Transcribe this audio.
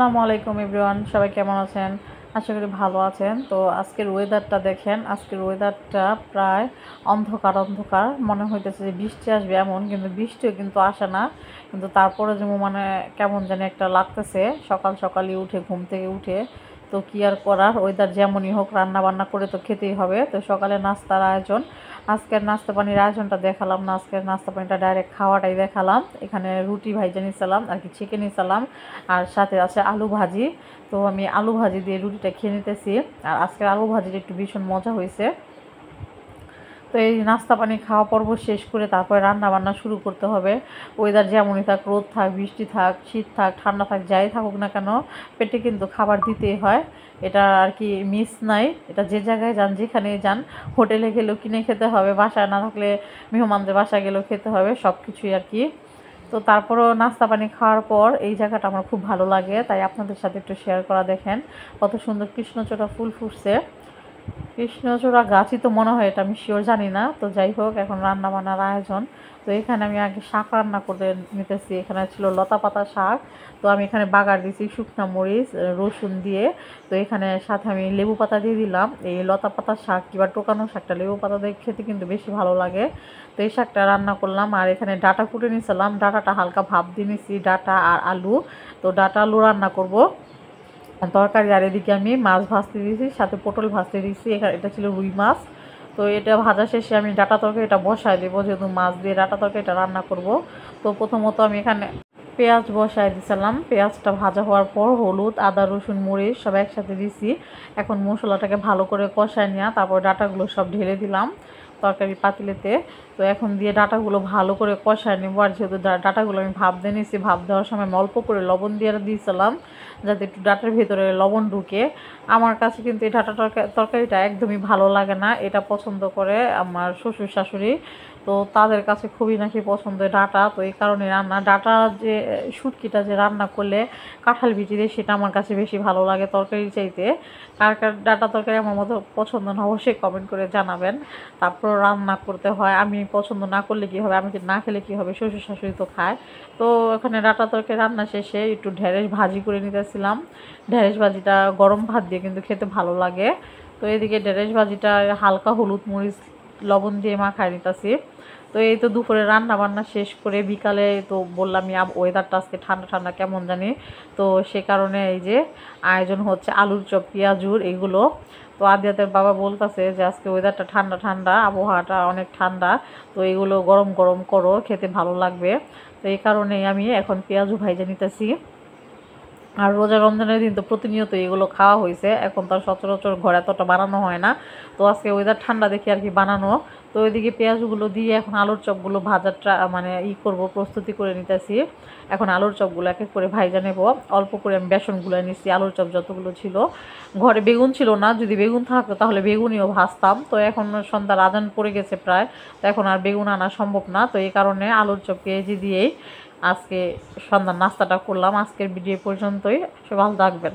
আসসালামু আলাইকুম এভরিওয়ান, সবাই কেমন আছেন? আশা করি ভালো আছেন। তো আজকের ওয়েদারটা দেখেন, আজকের ওয়েদারটা প্রায় অন্ধকার অন্ধকার মনে হইতেছে যে বৃষ্টি আসবে এমন, কিন্তু বৃষ্টিও কিন্তু আসে না। কিন্তু তারপরে যে মানে কেমন জানি একটা লাগতেছে সকাল সকালই উঠে, ঘুম থেকে উঠে। তো কি আর করার, ওয়েদার যেমনই হোক রান্না বান্না করে তো খেতেই হবে। তো সকালে নাস্তার আয়োজন, আজকের নাস্তা পানির আয়োজনটা দেখালাম না, আজকের নাস্তা পানিটা ডাইরেক্ট খাওয়াটাই দেখালাম। এখানে রুটি ভাইজা নিয়েছিলাম আর কি, চিকেন নিয়েছিলাম, আর সাথে আছে আলু ভাজি। তো আমি আলু ভাজি দিয়ে রুটিটা খেয়ে নিতেছি। আর আজকের আলু ভাজিটা একটু ভীষণ মজা হয়েছে। তো এই নাস্তা পানি খাওয়া পর্ব শেষ করে তারপরে রান্না বান্না শুরু করতে হবে। ওয়েদার যেমনই থাক, রোদ থাক, বৃষ্টি থাক, শীত থাক, ঠান্ডা থাক, যাই থাকুক না কেন, পেটে কিন্তু খাবার দিতেই হয়। এটা আর কি মিস নাই। এটা যে জায়গায় যান, যেখানেই যান, হোটেলে গেলেও কিনে খেতে হবে, বাসায় না থাকলে মেহমানদের বাসায় গেলেও খেতে হবে, সব কিছুই আর কি। তো তারপরও নাস্তা পানি খাওয়ার পর এই জায়গাটা আমার খুব ভালো লাগে, তাই আপনাদের সাথে একটু শেয়ার করা। দেখেন কত সুন্দর কৃষ্ণচূড়া ফুল ফুটছে। কৃষ্ণচূড়া গাছই তো মনে হয়, এটা আমি শিওর জানি না। তো যাই হোক, এখন রান্না বান্নার আয়োজন। তো এখানে আমি আগে শাক রান্না করে নিতেছি। এখানে ছিল লতা পাতা শাক। তো আমি এখানে বাগার দিয়েছি শুকনো মরিচ রসুন দিয়ে। তো এখানে সাথে আমি লেবু পাতা দিয়ে দিলাম। এই লতা পাতার শাক কিংবা টোকানো শাকটা লেবু পাতা দিয়ে খেতে কিন্তু বেশি ভালো লাগে। তো এই শাকটা রান্না করলাম। আর এখানে ডাঁটা কুটে নিয়েছিলাম, ডাঁটাটা হালকা ভাপ দিয়ে নিয়েছি, ডাঁটা আর আলু। তো ডাঁটা আলু রান্না করব তরকারি। আর এদিকে আমি মাছ ভাজতে দিয়েছি, সাথে পটল ভাজতে দিয়েছি। এখানে এটা ছিল রুই মাছ। তো এটা ভাজা শেষে আমি ডাঁটা তরকারি এটা বসায় দেবো, যেহেতু মাছ দিয়ে ডাঁটা তরকারি এটা রান্না করব। তো প্রথমত আমি এখানে পেঁয়াজ বসায় দিয়েছিলাম। পেঁয়াজটা ভাজা হওয়ার পর হলুদ, আদা, রসুন, মরিচ সব একসাথে দিছি। এখন মশলাটাকে ভালো করে কষায় নেওয়া, তারপর ডাঁটাগুলো সব ঢেলে দিলাম তরকারি পাতিলেতে। তো এখন দিয়ে ডাঁটাগুলো ভালো করে কষায় নেবো। আর যেহেতু ডাঁটাগুলো আমি ভাপ দিয়ে নিয়েছি, ভাপ দেওয়ার সময় আমি অল্প করে লবণ দিয়ে দিয়েছিলাম, যাতে একটু ডাঁটার ভেতরে লবণ ঢুকে। আমার কাছে কিন্তু এই ডাঁটা তরকারিটা একদমই ভালো লাগে না। এটা পছন্দ করে আমার শ্বশুর শাশুড়ি। তো তাদের কাছে খুবই নাকি পছন্দ ডাঁটা। তো এই কারণে ডাঁটা যে শুটকিটা যে রান্না করলে কাঁঠাল বিচি দিয়ে, সেটা আমার কাছে বেশি ভালো লাগে তরকারির চাইতে। কার কার ডাঁটা তরকারি আমার মতো পছন্দ না, অবশ্যই কমেন্ট করে জানাবেন। তারপর রান্না করতে হয়, আমি পছন্দ না করলে কী হবে, আমি না খেলে কী হবে, শ্বশুর শাশুড়ি তো খায়। তো এখানে ডাঁটা তরকারি রান্না শেষে একটু ঢেঁড়স ভাজি করে নিতেছিলাম। ঢেঁড়স ভাজিটা গরম ভাত দিয়ে কিন্তু খেতে ভালো লাগে। তো এদিকে ঢেঁড়স ভাজিটা হালকা হলুদ মরিচ লবণ দিয়ে মাখায় নিতেছি। তো এই তো দুপুরে রান্না বান্না শেষ করে বিকালে, তো বললামই ওয়েদারটা আজকে ঠান্ডা ঠান্ডা কেমন জানি। তো সে কারণে এই যে আয়োজন হচ্ছে আলুর চপ, পেঁয়াজুর এগুলো। তো আদিয়াতের বাবা বলতেছে যে আজকে ওয়েদারটা ঠান্ডা ঠান্ডা, আবহাওয়াটা অনেক ঠান্ডা, তো এগুলো গরম গরম করো, খেতে ভালো লাগবে। তো এই কারণেই আমি এখন পেঁয়াজু ভাইজা নিতেছি। আর রোজা রমজানের দিন তো প্রতিনিয়ত এগুলো খাওয়া হয়েছে, এখন তো আর সচরাচর ঘরে এতটা বানানো হয় না। তো আজকে ওয়েদার ঠান্ডা দেখে আর কি বানানো। তো ওইদিকে পেঁয়াজগুলো দিয়ে এখন আলুর চপগুলো ভাজার মানে করব, প্রস্তুতি করে নিতেছি। এখন আলুর চপগুলো এক এক করে ভাইজা নেব। অল্প করে আমি বেসন গুলে নিচ্ছি। আলুর চপ যতগুলো ছিল, ঘরে বেগুন ছিল না, যদি বেগুন থাকতো তাহলে বেগুনিও ভাজতাম। তো এখন সন্ধ্যার আজান পড়ে গেছে প্রায়, তো এখন আর বেগুন আনা সম্ভব না। তো এই কারণে আলুর চপ পেঁয়াজি দিয়েই আজকে সন্ধ্যার নাস্তাটা করলাম। আজকের ভিডিও পর্যন্তই, সবাই ভালো থাকবেন।